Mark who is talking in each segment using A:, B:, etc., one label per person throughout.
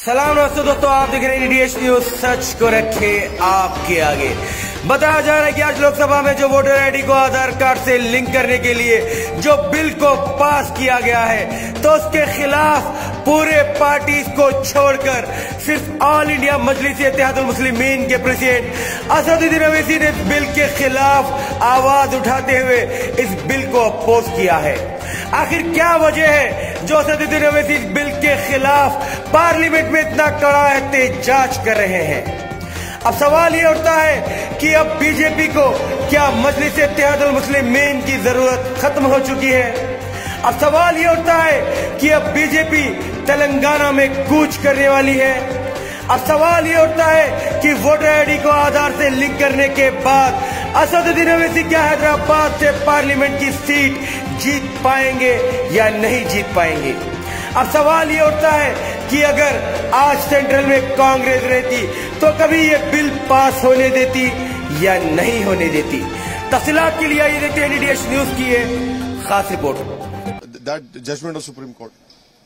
A: सलाम नमस्ते दोस्तों, आप देख रहे हैं डीएच न्यूज। सच को रखे आपके आगे। बताया जा रहा है कि आज लोकसभा में जो वोटर आईडी को आधार कार्ड से लिंक करने के लिए जो बिल को पास किया गया है, तो उसके खिलाफ पूरे पार्टी को छोड़कर सिर्फ ऑल इंडिया मजलिस इत्तेहादुल मुस्लिमीन के प्रेसिडेंट असदुद्दीन ओवैसी ने इस बिल के खिलाफ आवाज उठाते हुए इस बिल को अपोज किया है। आखिर क्या वजह है जो असदुद्दीन ओवैसी इस बिल के खिलाफ पार्लियामेंट में इतना कड़ा एहतजाज कर रहे हैं? अब सवाल ये उठता है कि अब बीजेपी को क्या मजलिस इत्तेहादुल मुस्लिमीन की जरूरत खत्म हो चुकी है? अब सवाल ये उठता है कि अब बीजेपी तेलंगाना में कूच करने वाली है? अब सवाल ये उठता है कि वोटर आईडी को आधार से लिंक करने के बाद असदुद्दीन ओवैसी क्या हैदराबाद से पार्लियामेंट की सीट जीत पाएंगे या नहीं जीत पाएंगे? अब सवाल ये उठता है कि अगर आज सेंट्रल में कांग्रेस रहती तो कभी ये बिल पास होने देती या नहीं होने देती? तफसीलात के लिए आइए देखते हैं डीएच न्यूज की ये खास report.
B: That judgment of Supreme Court.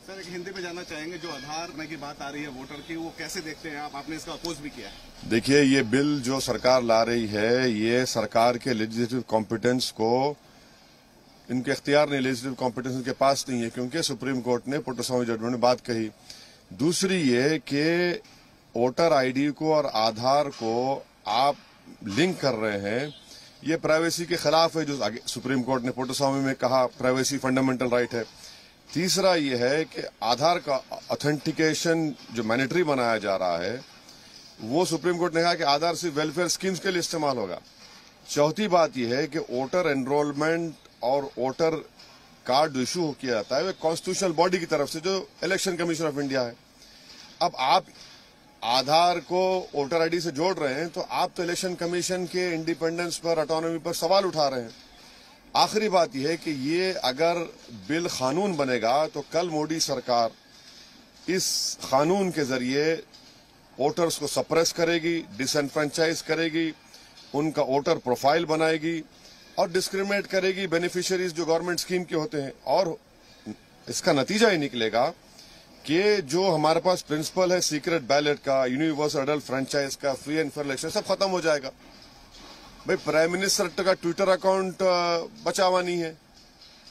C: Sir, एक हिंदी में जानना चाहेंगे, जो आधार की बात आ रही है वोटर की, वो कैसे देखते हैं आप? आपने इसका अपोज भी किया है।
B: देखिए, ये बिल जो सरकार ला रही है, ये सरकार के लेजिस्लेटिव कॉम्पिटेंस को, इनके इख्तियार नहीं, लेजिस्लेटिव कॉम्पिटेंस इनके पास नहीं है, क्योंकि सुप्रीम कोर्ट ने पुट्टास्वामी जजमेंट में बात कही। दूसरी ये कि वोटर आईडी को और आधार को आप लिंक कर रहे हैं, ये प्राइवेसी के खिलाफ है, जो सुप्रीम कोर्ट ने पुट्टास्वामी में कहा प्राइवेसी फंडामेंटल राइट है। तीसरा ये है कि आधार का ऑथेंटिकेशन जो मैंडेटरी बनाया जा रहा है, वो सुप्रीम कोर्ट ने कहा कि आधार सिर्फ वेलफेयर स्कीम्स के लिए इस्तेमाल होगा। चौथी बात यह है कि वोटर एनरोलमेंट और वोटर कार्ड इशू किया जाता है वो कॉन्स्टिट्यूशनल बॉडी की तरफ से, जो इलेक्शन कमीशन ऑफ इंडिया है। अब आप आधार को वोटर आईडी से जोड़ रहे हैं, तो आप तो इलेक्शन कमीशन के इंडिपेंडेंस पर, ऑटोनॉमी पर सवाल उठा रहे हैं। आखिरी बात यह है कि ये अगर बिल कानून बनेगा तो कल मोदी सरकार इस कानून के जरिए वोटर्स को सप्रेस करेगी, डिसएनफ्रेंचाइज करेगी, उनका वोटर प्रोफाइल बनाएगी और डिस्क्रिमिनेट करेगी बेनिफिशियरीज जो गवर्नमेंट स्कीम के होते हैं। और इसका नतीजा ये निकलेगा कि जो हमारे पास प्रिंसिपल है सीक्रेट बैलेट का, यूनिवर्सल अडल्ट फ्रेंचाइज का, फ्री एंड फेयर इलेक्शन, सब खत्म हो जाएगा। भाई, प्राइम मिनिस्टर का ट्विटर अकाउंट बचा हुआ नहीं है,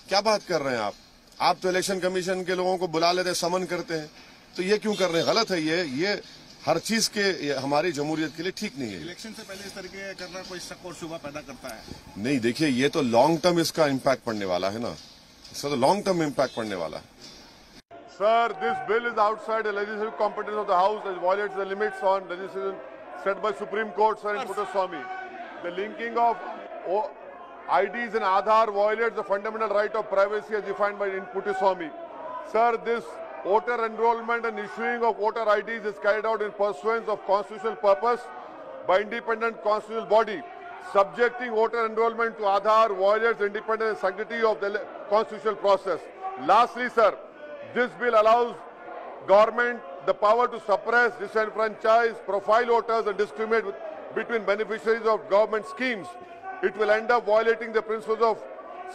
B: क्या बात कर रहे हैं आप? आप तो इलेक्शन कमीशन के लोगों को बुला लेते हैं, समन करते हैं, तो ये क्यों कर रहे हैं? गलत है ये हर चीज के हमारी जमहूरियत के लिए ठीक नहीं है।
C: इलेक्शन से पहले इस तरीके करना कोई शक और शुबा पैदा करता है?
B: नहीं, देखिए, ये तो लॉन्ग टर्म इसका इम्पैक्ट पड़ने वाला है ना, इसका तो लॉन्ग टर्म इम्पैक्ट पड़ने वाला है। Sir, this bill is outside the legislative competence of the House as violates the limits on legislation set by Supreme Court, sir, in Puttasswamy. The linking of IDs and Aadhaar violates the fundamental right of privacy as defined by in Puttasswamy. Sir, this voter enrollment and issuing of voter IDs is carried out in pursuance of constitutional purpose by independent constitutional body. Subjecting voter enrollment to Aadhaar violates the independence and sanctity of the constitutional process. Lastly, sir, this bill allows government the power to suppress, disenfranchise, profile voters and discriminate between beneficiaries of government schemes. It will end up violating the principles of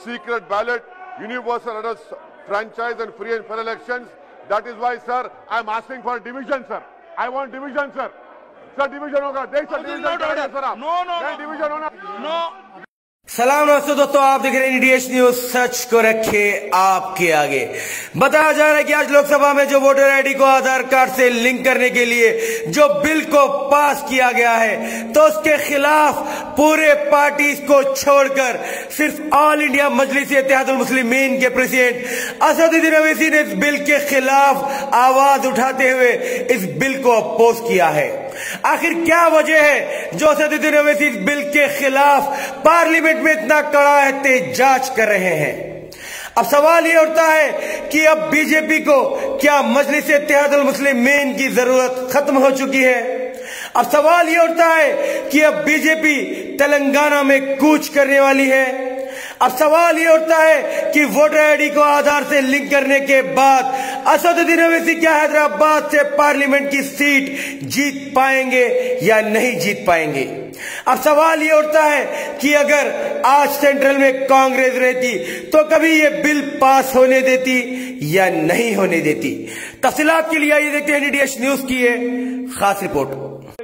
B: secret ballot, universal adult franchise and free and fair elections. That is why, sir, I am asking for division, sir. I want division, sir. Sir, division होगा, देख sir, division करेंगे sir आप। No, division होना। No.
A: सलाम नमस्ते दोस्तों, आप देख रहे हैं डीएच न्यूज। सच को रखे आपके आगे। बताया जा रहा है कि आज लोकसभा में जो वोटर आईडी को आधार कार्ड से लिंक करने के लिए जो बिल को पास किया गया है, तो उसके खिलाफ पूरे पार्टी को छोड़कर सिर्फ ऑल इंडिया मजलिस इत्तेहादुल मुस्लिमीन के प्रेसिडेंट असदुद्दीन ओवैसी ने इस बिल के खिलाफ आवाज उठाते हुए इस बिल को अपोज किया है। आखिर क्या वजह है जो असदुद्दीन ओवैसी इस बिल के खिलाफ पार्लियामेंट में इतना कड़ा एहतजाज कर रहे हैं? अब सवाल ये उठता है कि अब बीजेपी को क्या मजलिस इत्तेहादुल मुस्लिमीन की जरूरत खत्म हो चुकी है? अब सवाल ये उठता है कि अब बीजेपी तेलंगाना में कूच करने वाली है? अब सवाल ये उठता है कि वोटर आईडी को आधार से लिंक करने के बाद असदुद्दीन ओवैसी क्या हैदराबाद से पार्लियामेंट की सीट जीत पाएंगे या नहीं जीत पाएंगे? अब सवाल ये उठता है कि अगर आज सेंट्रल में कांग्रेस रहती तो कभी ये बिल पास होने देती या नहीं होने देती। तफसीलात के लिए आइए देखते हैं NDTH न्यूज की ये खास रिपोर्ट।